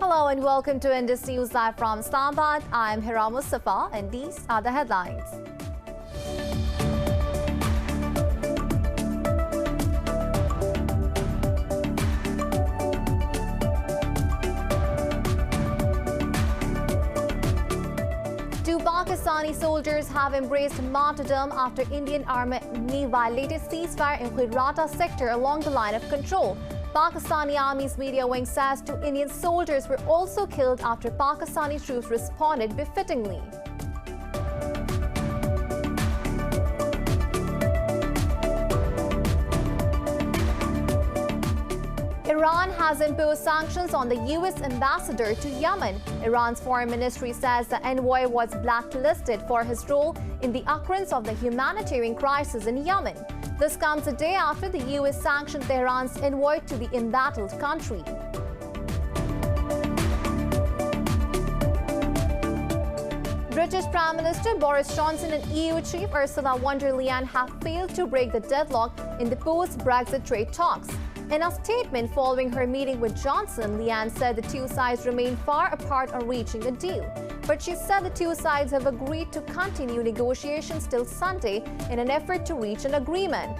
Hello and welcome to Indus News Live from Islamabad. I'm Hira Mustafa and these are the headlines. Two Pakistani soldiers have embraced martyrdom after Indian army violated ceasefire in Herat sector along the line of control. Pakistani Army's media wing says 2 Indian soldiers were also killed after Pakistani troops responded befittingly. Iran has imposed sanctions on the U.S. ambassador to Yemen. Iran's foreign ministry says the envoy was blacklisted for his role in the occurrence of the humanitarian crisis in Yemen. This comes a day after the U.S. sanctioned Tehran's envoy to the embattled country. British Prime Minister Boris Johnson and EU Chief Ursula von der Leyen have failed to break the deadlock in the post-Brexit trade talks. In a statement following her meeting with Johnson, Leyen said the two sides remain far apart on reaching a deal. But she said the two sides have agreed to continue negotiations till Sunday in an effort to reach an agreement.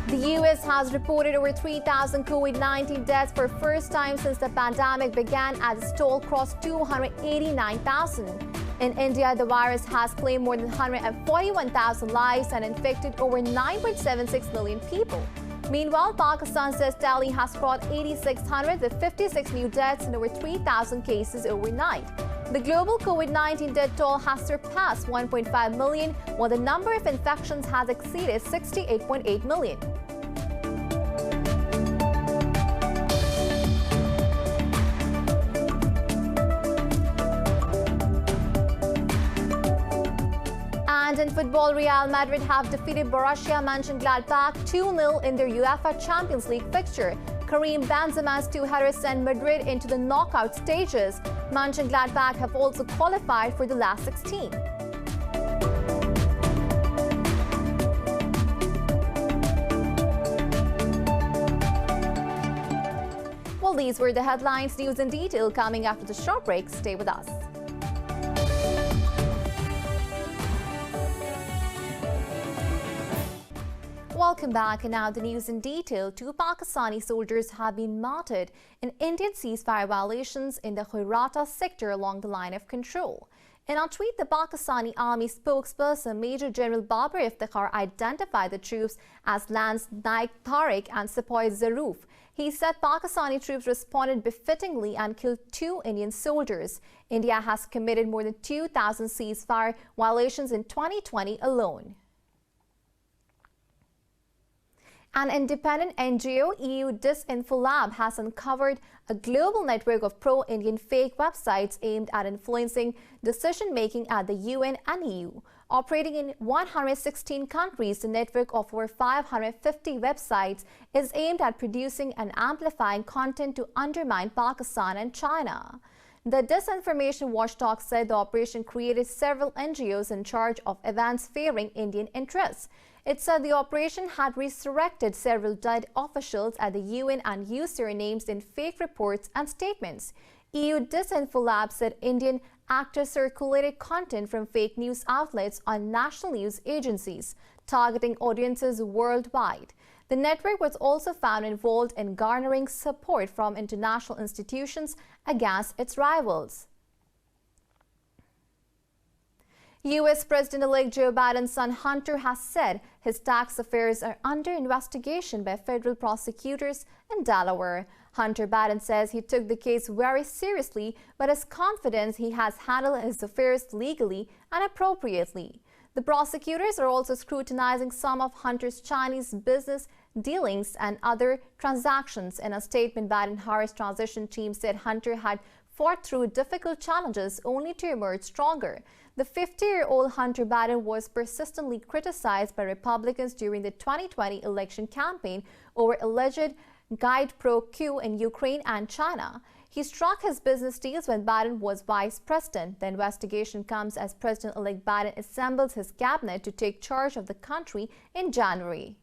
The U.S. has reported over 3,000 COVID-19 deaths for the first time since the pandemic began, as its toll crossed 289,000. In India, the virus has claimed more than 141,000 lives and infected over 9.76 million people. Meanwhile, Pakistan says Delhi has crossed 8,600 with 56 new deaths and over 3,000 cases overnight. The global COVID-19 death toll has surpassed 1.5 million, while the number of infections has exceeded 68.8 million. And in football, Real Madrid have defeated Borussia Mönchengladbach 2-0 in their UEFA Champions League fixture. Karim Benzema's two headers sent Madrid into the knockout stages. Mönchengladbach have also qualified for the last 16. Well, these were the headlines. News in detail coming after the short break. Stay with us. Welcome back, and now the news in detail. 2 Pakistani soldiers have been martyred in Indian ceasefire violations in the Herat sector along the line of control. In a tweet, the Pakistani Army spokesperson Major General Babar Iftikhar identified the troops as Lance Naik Tariq and Sepoy Zaroof. He said Pakistani troops responded befittingly and killed 2 Indian soldiers. India has committed more than 2,000 ceasefire violations in 2020 alone. An independent NGO, EU Disinfo Lab, has uncovered a global network of pro-Indian fake websites aimed at influencing decision-making at the UN and EU. Operating in 116 countries, the network of over 550 websites is aimed at producing and amplifying content to undermine Pakistan and China. The disinformation watchdog said the operation created several NGOs in charge of events favoring Indian interests. It said the operation had resurrected several dead officials at the UN and used their names in fake reports and statements. EU Disinfo Lab said Indian actors circulated content from fake news outlets on national news agencies, targeting audiences worldwide. The network was also found involved in garnering support from international institutions against its rivals. U.S. President-elect Joe Biden's son Hunter has said his tax affairs are under investigation by federal prosecutors in Delaware. Hunter Biden says he took the case very seriously, but is confident he has handled his affairs legally and appropriately. The prosecutors are also scrutinizing some of Hunter's Chinese business dealings and other transactions. In a statement, Biden-Harris transition team said Hunter had fought through difficult challenges only to emerge stronger. The 50-year-old Hunter Biden was persistently criticized by Republicans during the 2020 election campaign over alleged guide pro Q in Ukraine and China. He struck his business deals when Biden was vice president. The investigation comes as President-elect Biden assembles his cabinet to take charge of the country in January.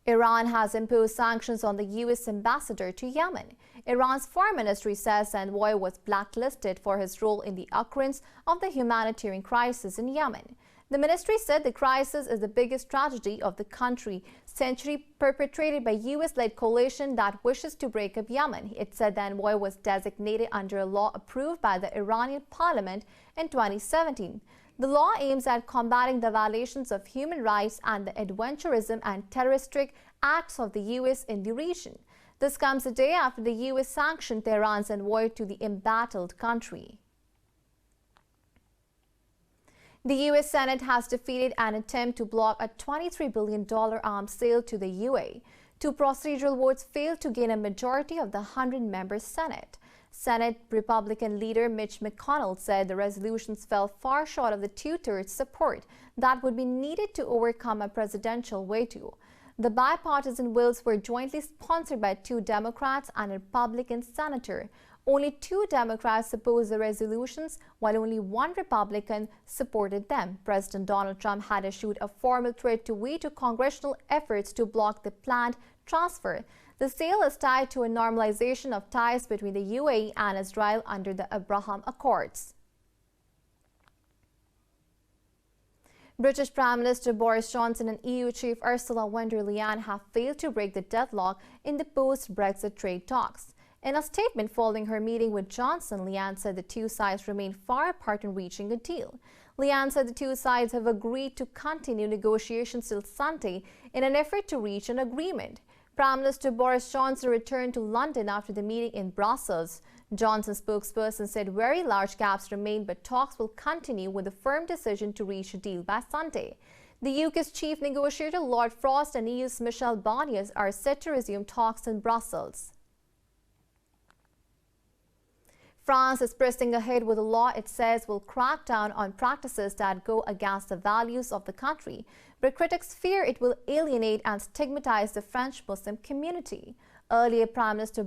Iran has imposed sanctions on the U.S. ambassador to Yemen. Iran's foreign ministry says the envoy was blacklisted for his role in the occurrence of the humanitarian crisis in Yemen. The ministry said the crisis is the biggest tragedy of the country century, perpetrated by U.S.-led coalition that wishes to break up Yemen. It said the envoy was designated under a law approved by the Iranian parliament in 2017. The law aims at combating the violations of human rights and the adventurism and terroristic acts of the U.S. in the region. This comes a day after the U.S. sanctioned Tehran's envoy to the embattled country. The U.S. Senate has defeated an attempt to block a $23 billion arms sale to the UAE. Two procedural votes failed to gain a majority of the 100-member Senate. Senate Republican leader Mitch McConnell said the resolutions fell far short of the two-thirds support that would be needed to overcome a presidential veto. The bipartisan bills were jointly sponsored by two Democrats and a Republican senator. Only two Democrats opposed the resolutions, while only one Republican supported them. President Donald Trump had issued a formal threat to veto congressional efforts to block the planned transfer. The sale is tied to a normalization of ties between the UAE and Israel under the Abraham Accords. British Prime Minister Boris Johnson and EU Chief Ursula von der Leyen have failed to break the deadlock in the post-Brexit trade talks. In a statement following her meeting with Johnson, Leyen said the two sides remain far apart in reaching a deal. Leyen said the two sides have agreed to continue negotiations till Sunday in an effort to reach an agreement. Prime Minister Boris Johnson returned to London after the meeting in Brussels. Johnson's spokesperson said very large gaps remain, but talks will continue with a firm decision to reach a deal by Sunday. The UK's chief negotiator Lord Frost and EU's Michel Barnier are set to resume talks in Brussels. France is pressing ahead with a law it says will crack down on practices that go against the values of the country, but critics fear it will alienate and stigmatize the French Muslim community. Earlier, Prime Minister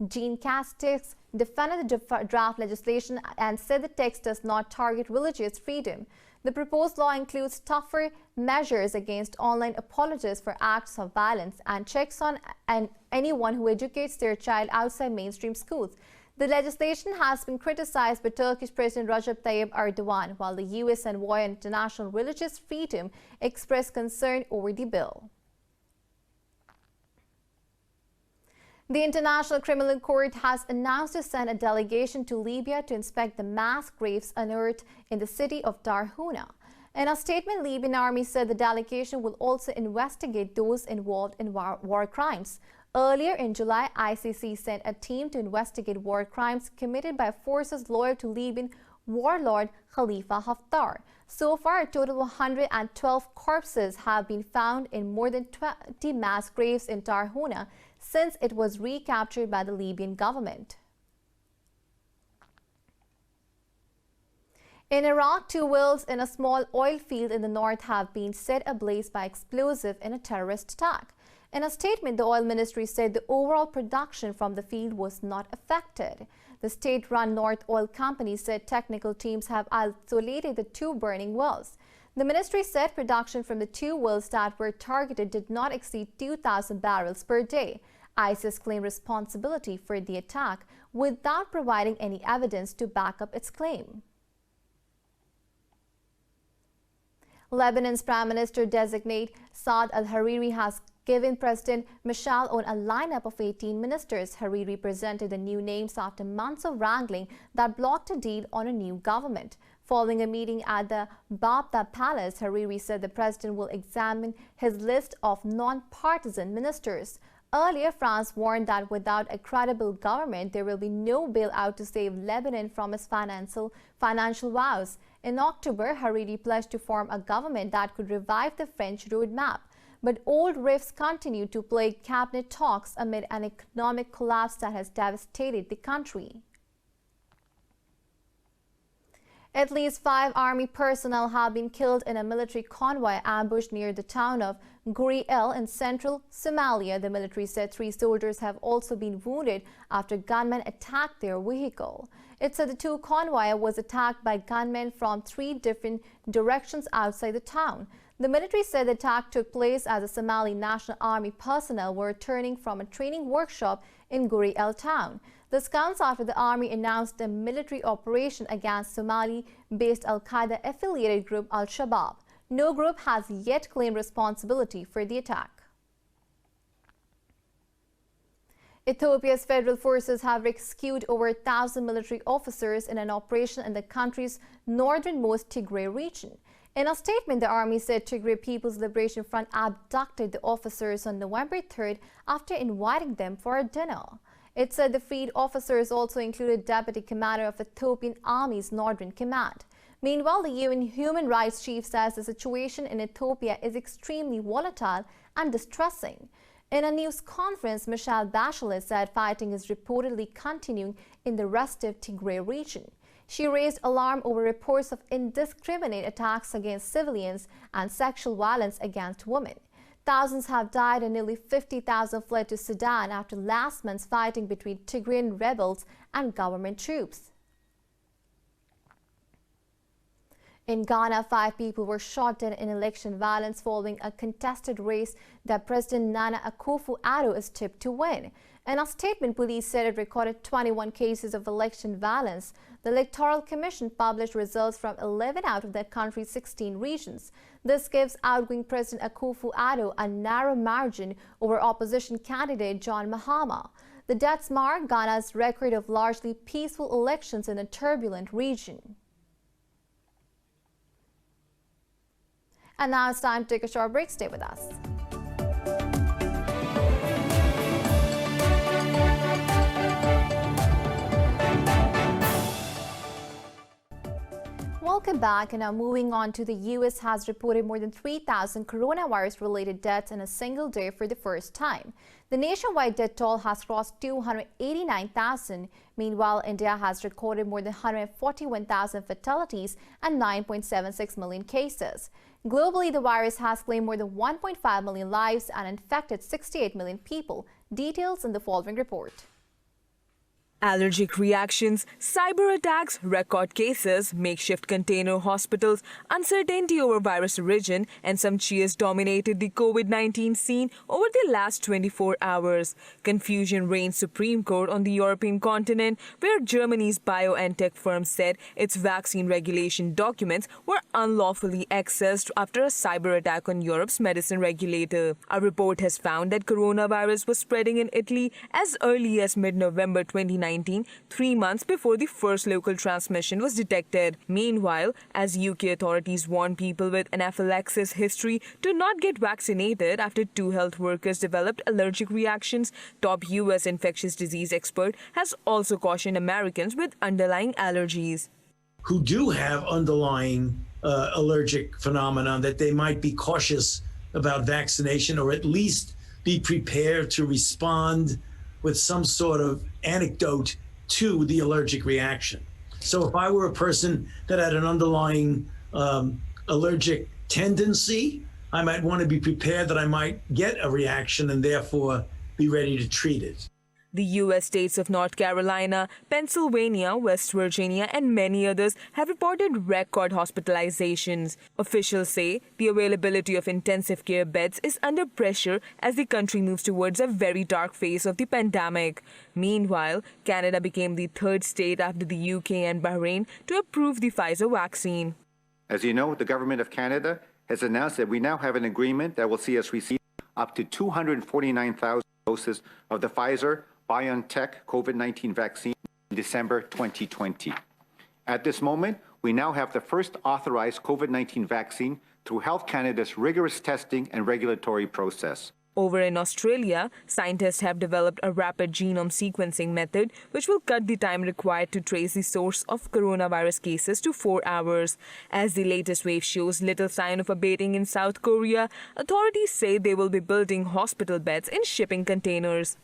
Jean Castex defended the draft legislation and said the text does not target religious freedom. The proposed law includes tougher measures against online apologists for acts of violence and checks on anyone who educates their child outside mainstream schools. The legislation has been criticized by Turkish President Recep Tayyip Erdogan, while the U.S. envoy on international religious freedom expressed concern over the bill. The International Criminal Court has announced to send a delegation to Libya to inspect the mass graves unearthed in the city of Darhouna. In a statement, Libyan army said the delegation will also investigate those involved in war crimes. Earlier in July, ICC sent a team to investigate war crimes committed by forces loyal to Libyan warlord Khalifa Haftar. So far, a total of 112 corpses have been found in more than 20 mass graves in Darhouna since it was recaptured by the Libyan government. In Iraq, two wells in a small oil field in the north have been set ablaze by explosive in a terrorist attack. In a statement, the oil ministry said the overall production from the field was not affected. The state-run North Oil Company said technical teams have isolated the two burning wells. The ministry said production from the two wells that were targeted did not exceed 2,000 barrels per day. ISIS claimed responsibility for the attack without providing any evidence to back up its claim. Lebanon's Prime Minister designate Saad al-Hariri has given President Michel Aoun a lineup of 18 ministers. Hariri presented the new names after months of wrangling that blocked a deal on a new government. Following a meeting at the Babda Palace, Hariri said the president will examine his list of non-partisan ministers. Earlier, France warned that without a credible government, there will be no bailout to save Lebanon from its financial woes. In October, Hariri pledged to form a government that could revive the French roadmap. But old rifts continue to plague cabinet talks amid an economic collapse that has devastated the country. At least 5 army personnel have been killed in a military convoy ambushed near the town of Guri El in central Somalia. The military said 3 soldiers have also been wounded after gunmen attacked their vehicle. It said the 2 convoy was attacked by gunmen from 3 different directions outside the town. The military said the attack took place as the Somali National Army personnel were returning from a training workshop in Guri El town. This comes after the army announced a military operation against Somali-based Al-Qaeda-affiliated group Al-Shabaab. No group has yet claimed responsibility for the attack. Ethiopia's federal forces have rescued over 1,000 military officers in an operation in the country's northernmost Tigray region. In a statement, the army said Tigray People's Liberation Front abducted the officers on November 3rd after inviting them for a dinner. It said the freed officers also included Deputy Commander of Ethiopian Army's Northern Command. Meanwhile, the UN Human Rights Chief says the situation in Ethiopia is extremely volatile and distressing. In a news conference, Michelle Bachelet said fighting is reportedly continuing in the restive Tigray region. She raised alarm over reports of indiscriminate attacks against civilians and sexual violence against women. Thousands have died and nearly 50,000 fled to Sudan after last month's fighting between Tigrayan rebels and government troops. In Ghana, 5 people were shot dead in election violence following a contested race that President Nana Akufo-Addo is tipped to win. In a statement, police said it recorded 21 cases of election violence. The Electoral Commission published results from 11 out of the country's 16 regions. This gives outgoing President Akufo-Addo a narrow margin over opposition candidate John Mahama. The deaths mark Ghana's record of largely peaceful elections in a turbulent region. And now it's time to take a short break. Stay with us. Welcome back, and now moving on to the U.S. has reported more than 3,000 coronavirus-related deaths in a single day for the first time. The nationwide death toll has crossed 289,000. Meanwhile, India has recorded more than 141,000 fatalities and 9.76 million cases. Globally, the virus has claimed more than 1.5 million lives and infected 68 million people. Details in the following report. Allergic reactions, cyber attacks, record cases, makeshift container hospitals, uncertainty over virus origin, and some cheers dominated the COVID-19 scene over the last 24 hours. Confusion reigned supreme court on the European continent, where Germany's BioNTech firm said its vaccine regulation documents were unlawfully accessed after a cyber attack on Europe's medicine regulator. A report has found that coronavirus was spreading in Italy as early as mid-November 2019. 3 months before the first local transmission was detected. Meanwhile, as UK authorities warn people with anaphylaxis history to not get vaccinated after 2 health workers developed allergic reactions, top US infectious disease expert has also cautioned Americans with underlying allergies. Who do have underlying allergic phenomenon, that they might be cautious about vaccination, or at least be prepared to respond with some sort of anecdote to the allergic reaction. So if I were a person that had an underlying allergic tendency, I might want to be prepared that I might get a reaction and therefore be ready to treat it. The U.S. states of North Carolina, Pennsylvania, West Virginia, and many others have reported record hospitalizations. Officials say the availability of intensive care beds is under pressure as the country moves towards a very dark phase of the pandemic. Meanwhile, Canada became the 3rd state after the UK and Bahrain to approve the Pfizer vaccine. As you know, the Government of Canada has announced that we now have an agreement that will see us receive up to 249,000 doses of the Pfizer BioNTech COVID-19 vaccine in December 2020. At this moment, we now have the first authorized COVID-19 vaccine through Health Canada's rigorous testing and regulatory process. Over in Australia, scientists have developed a rapid genome sequencing method which will cut the time required to trace the source of coronavirus cases to 4 hours. As the latest wave shows little sign of abating in South Korea, authorities say they will be building hospital beds in shipping containers.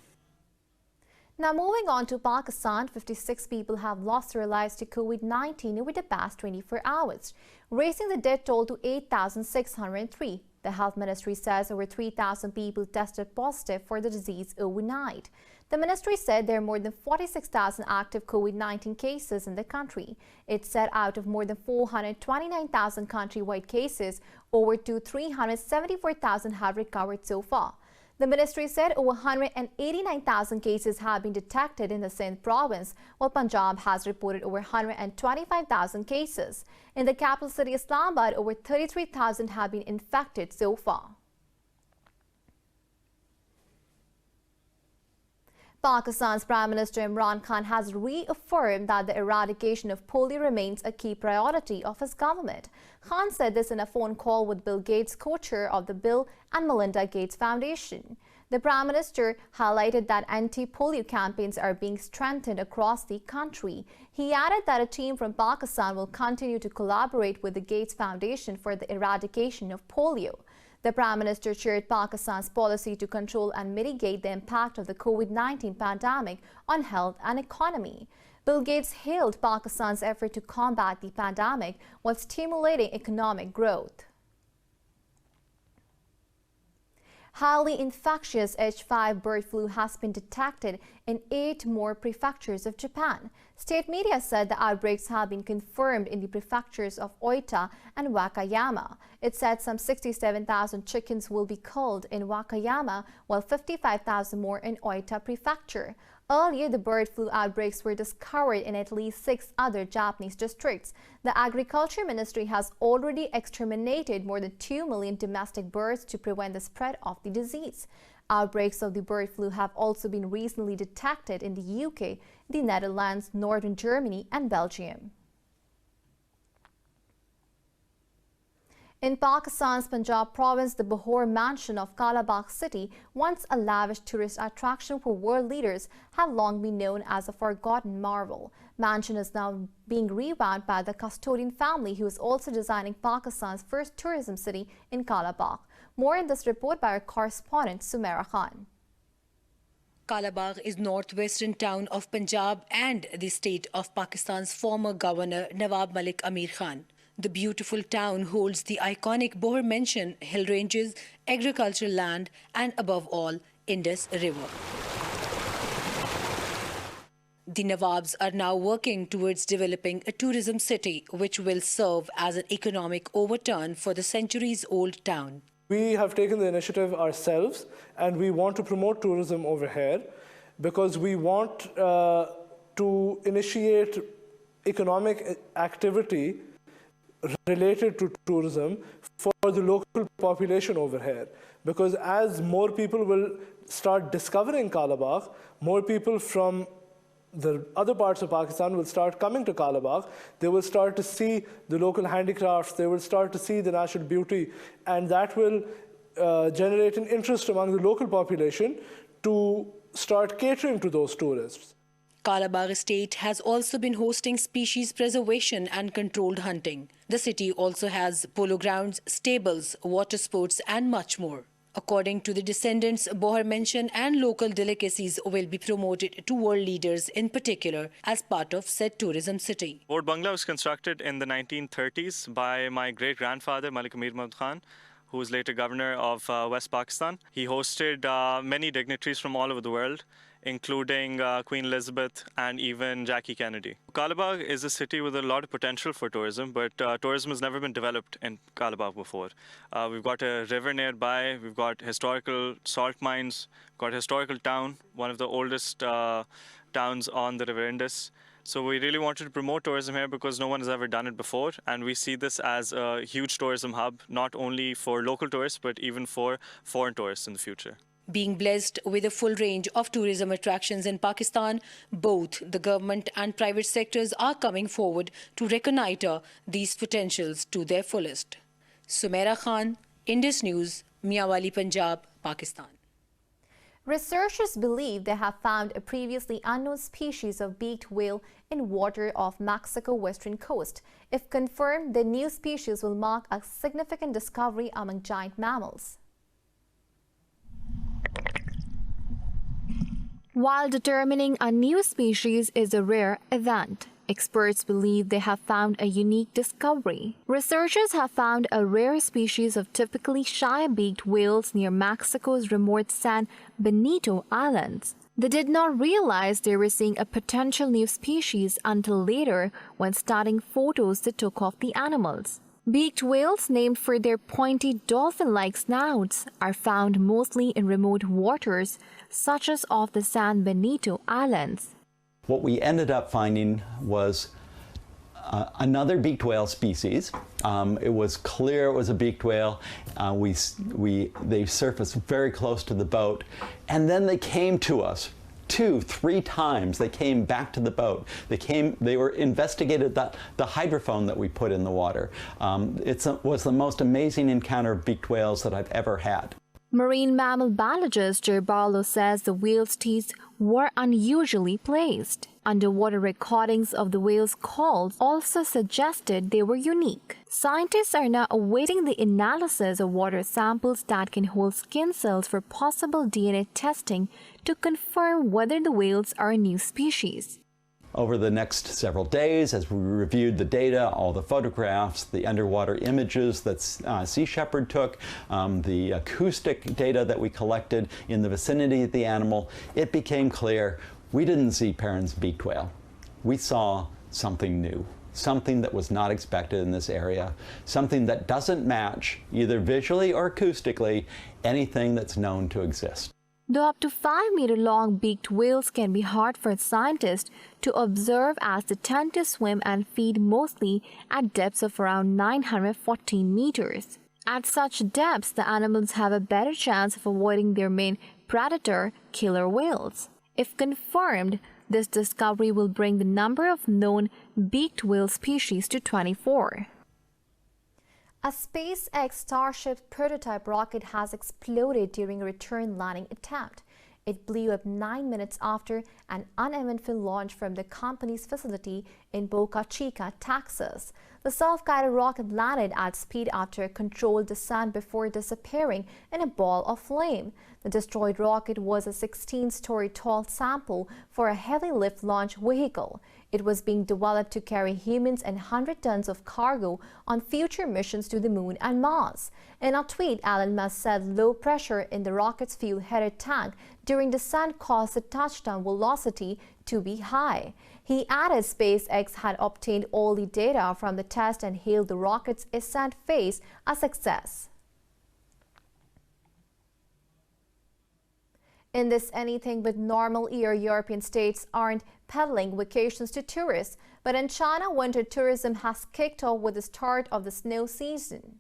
Now moving on to Pakistan, 56 people have lost their lives to COVID-19 over the past 24 hours, raising the death toll to 8,603. The health ministry says over 3,000 people tested positive for the disease overnight. The ministry said there are more than 46,000 active COVID-19 cases in the country. It said out of more than 429,000 countrywide cases, over 374,000 have recovered so far. The ministry said over 189,000 cases have been detected in the Sindh province, while Punjab has reported over 125,000 cases. In the capital city Islamabad, over 33,000 have been infected so far. Pakistan's Prime Minister Imran Khan has reaffirmed that the eradication of polio remains a key priority of his government. Khan said this in a phone call with Bill Gates, co-chair of the Bill and Melinda Gates Foundation. The Prime Minister highlighted that anti-polio campaigns are being strengthened across the country. He added that a team from Pakistan will continue to collaborate with the Gates Foundation for the eradication of polio. The Prime Minister shared Pakistan's policy to control and mitigate the impact of the COVID-19 pandemic on health and economy. Bill Gates hailed Pakistan's effort to combat the pandemic while stimulating economic growth. Highly infectious H5 bird flu has been detected in 8 more prefectures of Japan. State media said the outbreaks have been confirmed in the prefectures of Oita and Wakayama. It said some 67,000 chickens will be culled in Wakayama, while 55,000 more in Oita prefecture. Earlier, the bird flu outbreaks were discovered in at least 6 other Japanese districts. The Agriculture Ministry has already exterminated more than 2 million domestic birds to prevent the spread of the disease. Outbreaks of the bird flu have also been recently detected in the UK, the Netherlands, northern Germany, and Belgium. In Pakistan's Punjab province, the Bahor mansion of Kalabagh city, once a lavish tourist attraction for world leaders, have long been known as a forgotten marvel. Mansion is now being revamped by the custodian family, who is also designing Pakistan's first tourism city in Kalabagh. More in this report by our correspondent Sumaira Khan. Kalabagh is northwestern town of Punjab and the state of Pakistan's former governor Nawab Malik Amir Khan. The beautiful town holds the iconic Bahor Mansion, hill ranges, agricultural land, and above all, Indus River. The Nawabs are now working towards developing a tourism city which will serve as an economic overturn for the centuries-old town. We have taken the initiative ourselves, and we want to promote tourism over here because we want to initiate economic activity related to tourism for the local population over here. Because as more people will start discovering Kalabagh, more people from the other parts of Pakistan will start coming to Kalabagh. They will start to see the local handicrafts, they will start to see the natural beauty, and that will generate an interest among the local population to start catering to those tourists. Kalabagh Estate has also been hosting species preservation and controlled hunting. The city also has polo grounds, stables, water sports, and much more. According to the descendants, Bahor Mansion and local delicacies will be promoted to world leaders in particular as part of said tourism city. Bahor Bungalow was constructed in the 1930s by my great-grandfather, Malik Amir Khan, who was later governor of West Pakistan. He hosted many dignitaries from all over the world, including Queen Elizabeth and even Jackie Kennedy. Kalabagh is a city with a lot of potential for tourism, but tourism has never been developed in Kalabagh before. We've got a river nearby, we've got historical salt mines, got a historical town, one of the oldest towns on the River Indus. So we really wanted to promote tourism here because no one has ever done it before, and we see this as a huge tourism hub, not only for local tourists, but even for foreign tourists in the future. Being blessed with a full range of tourism attractions in Pakistan, both the government and private sectors are coming forward to reconnoiter these potentials to their fullest. Sumaira Khan, Indus News, Miawali, Punjab, Pakistan. Researchers believe they have found a previously unknown species of beaked whale in water off Mexico's western coast. If confirmed, the new species will mark a significant discovery among giant mammals. While determining a new species is a rare event, experts believe they have found a unique discovery. Researchers have found a rare species of typically shy beaked whales near Mexico's remote San Benito Islands. They did not realize they were seeing a potential new species until later when studying photos they took of the animals. Beaked whales, named for their pointy dolphin-like snouts, are found mostly in remote waters, such as off the San Benito Islands. What we ended up finding was another beaked whale species. It was clear it was a beaked whale. They surfaced very close to the boat, and then they came to us 2-3 times. They came back to the boat. They were investigated the hydrophone that we put in the water. It was the most amazing encounter of beaked whales that I've ever had. Marine mammal biologist Joe Barlow says the whale's teeth were unusually placed. Underwater recordings of the whale's calls also suggested they were unique. Scientists are now awaiting the analysis of water samples that can hold skin cells for possible DNA testing to confirm whether the whales are a new species. Over the next several days, as we reviewed the data, all the photographs, the underwater images that Sea Shepherd took, the acoustic data that we collected in the vicinity of the animal, it became clear we didn't see Perrin's beaked whale. We saw something new, something that was not expected in this area, something that doesn't match, either visually or acoustically, anything that's known to exist. Though up to 5-meter-long beaked whales can be hard for scientists to observe as they tend to swim and feed mostly at depths of around 914 meters. At such depths, the animals have a better chance of avoiding their main predator, killer whales. If confirmed, this discovery will bring the number of known beaked whale species to 24. A SpaceX Starship prototype rocket has exploded during a return landing attempt. It blew up 9 minutes after an uneventful launch from the company's facility in Boca Chica, Texas. The self-guided rocket landed at speed after a controlled descent before disappearing in a ball of flame. The destroyed rocket was a 16-story tall sample for a heavy lift launch vehicle. It was being developed to carry humans and 100 tons of cargo on future missions to the moon and Mars. In a tweet, Elon Musk said low pressure in the rocket's fuel-headed tank during descent caused the touchdown velocity to be high. He added SpaceX had obtained all the data from the test and hailed the rocket's ascent phase a success. In this anything but normal year, European states aren't peddling vacations to tourists, but in China, winter tourism has kicked off with the start of the snow season.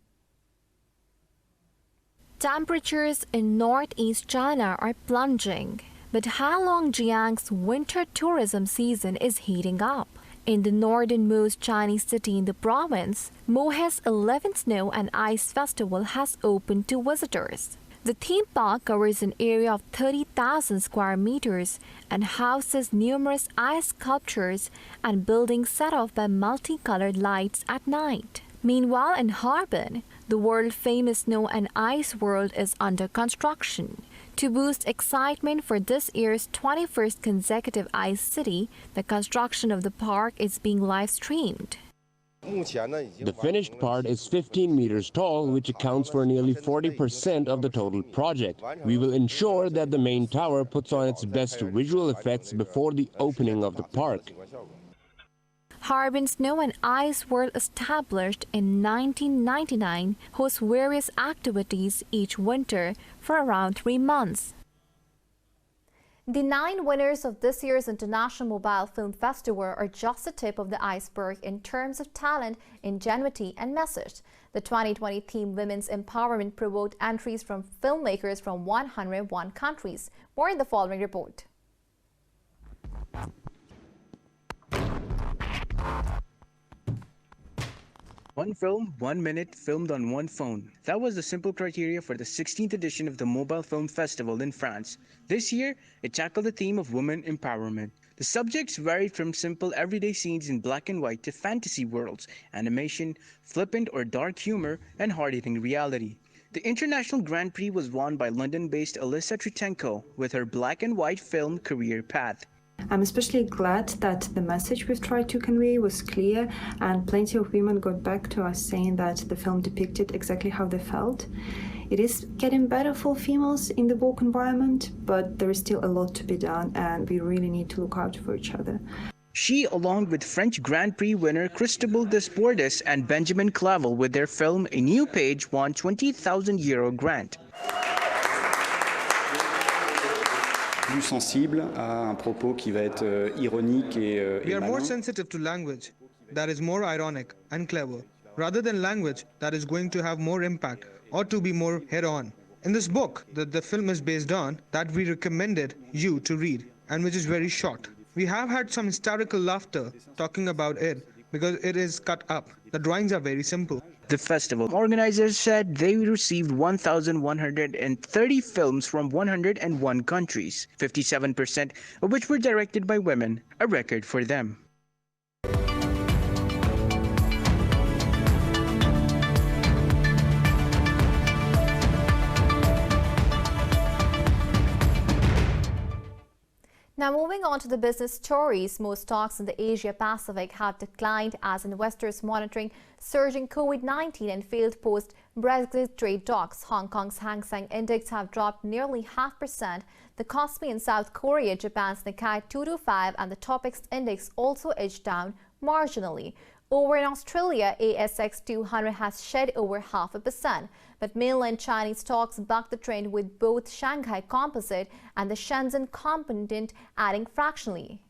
Temperatures in northeast China are plunging, but Heilongjiang's winter tourism season is heating up. In the northernmost Chinese city in the province, Mohe's 11th Snow and Ice Festival has opened to visitors. The theme park covers an area of 30,000 square meters and houses numerous ice sculptures and buildings set off by multicolored lights at night. Meanwhile, in Harbin, the world-famous snow and ice world is under construction. To boost excitement for this year's 21st consecutive Ice City, the construction of the park is being live-streamed. The finished part is 15 meters tall, which accounts for nearly 40% of the total project. We will ensure that the main tower puts on its best visual effects before the opening of the park. Harbin Snow and Ice World, established in 1999, hosts various activities each winter for around 3 months. The 9 winners of this year's International Mobile Film Festival are just the tip of the iceberg in terms of talent, ingenuity, and message. The 2020 theme Women's Empowerment provoked entries from filmmakers from 101 countries. More in the following report. One film, 1 minute, filmed on one phone. That was the simple criteria for the 16th edition of the Mobile Film Festival in France. This year, it tackled the theme of women empowerment. The subjects varied from simple everyday scenes in black and white to fantasy worlds, animation, flippant or dark humor, and hard-hitting reality. The International Grand Prix was won by London-based Alyssa Tritenko with her black and white film career path. I'm especially glad that the message we've tried to convey was clear, and plenty of women got back to us saying that the film depicted exactly how they felt. It is getting better for females in the work environment, but there is still a lot to be done, and we really need to look out for each other. She, along with French Grand Prix winner Cristobal Desbordes and Benjamin Clavel with their film A New Page, won €20,000 grant. Plus sensible à un propos qui va être ironique et We are more sensitive to language that is more ironic and clever, rather than language that is going to have more impact or to be more head-on. In this book that the film is based on, that we recommended you to read, and which is very short, we have had some hysterical laughter talking about it because it is cut up. The drawings are very simple. The festival organizers said they received 1,130 films from 101 countries, 57% of which were directed by women, a record for them. Now moving on to the business stories, most stocks in the Asia-Pacific have declined as investors monitoring surging COVID-19 and failed post-Brexit trade talks. Hong Kong's Hang Seng Index have dropped nearly 0.5%. The Kospi in South Korea, Japan's Nikkei 225 and the Topix Index also edged down marginally. Over in Australia, ASX 200 has shed over 0.5%, but mainland Chinese stocks bucked the trend with both Shanghai Composite and the Shenzhen Component adding fractionally.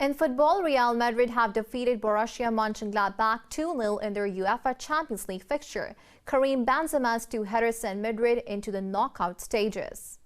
In football, Real Madrid have defeated Borussia Mönchengladbach 2-0 in their UEFA Champions League fixture. Karim Benzema's two headers sent Madrid into the knockout stages.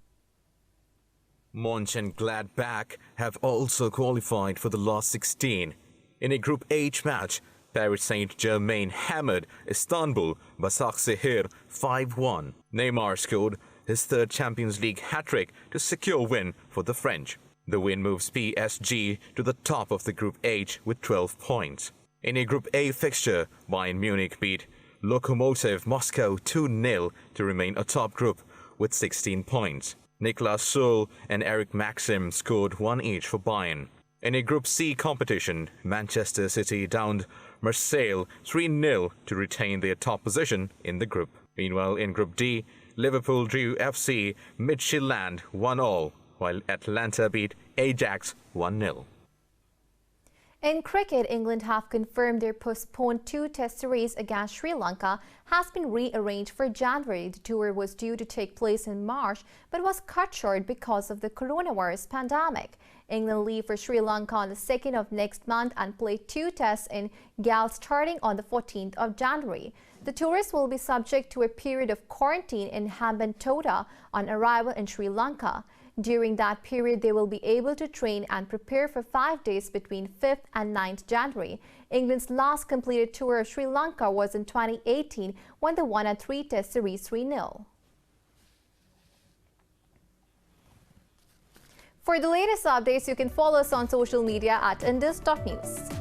Mönchengladbach have also qualified for the last 16. In a Group H match, Paris Saint-Germain hammered Istanbul Başakşehir 5-1. Neymar scored his third Champions League hat-trick to secure win for the French. The win moves PSG to the top of the Group H with 12 points. In a Group A fixture, Bayern Munich beat Lokomotiv Moscow 2-0 to remain atop group with 16 points. Niklas Süle and Eric Maxim scored one each for Bayern. In a Group C competition, Manchester City downed Marseille 3-0 to retain their top position in the group. Meanwhile, in Group D, Liverpool drew FC Midtjylland 1-1. While Atlanta beat Ajax 1-0. In cricket, England have confirmed their postponed two-test series against Sri Lanka has been rearranged for January. The tour was due to take place in March but was cut short because of the coronavirus pandemic. England leave for Sri Lanka on the 2nd of next month and play two tests in Galle starting on the 14th of January. The tourists will be subject to a period of quarantine in Hambantota on arrival in Sri Lanka. During that period, they will be able to train and prepare for 5 days between 5th and 9th January. England's last completed tour of Sri Lanka was in 2018 when they won a three-test series 3-0. For the latest updates, you can follow us on social media at indus.news.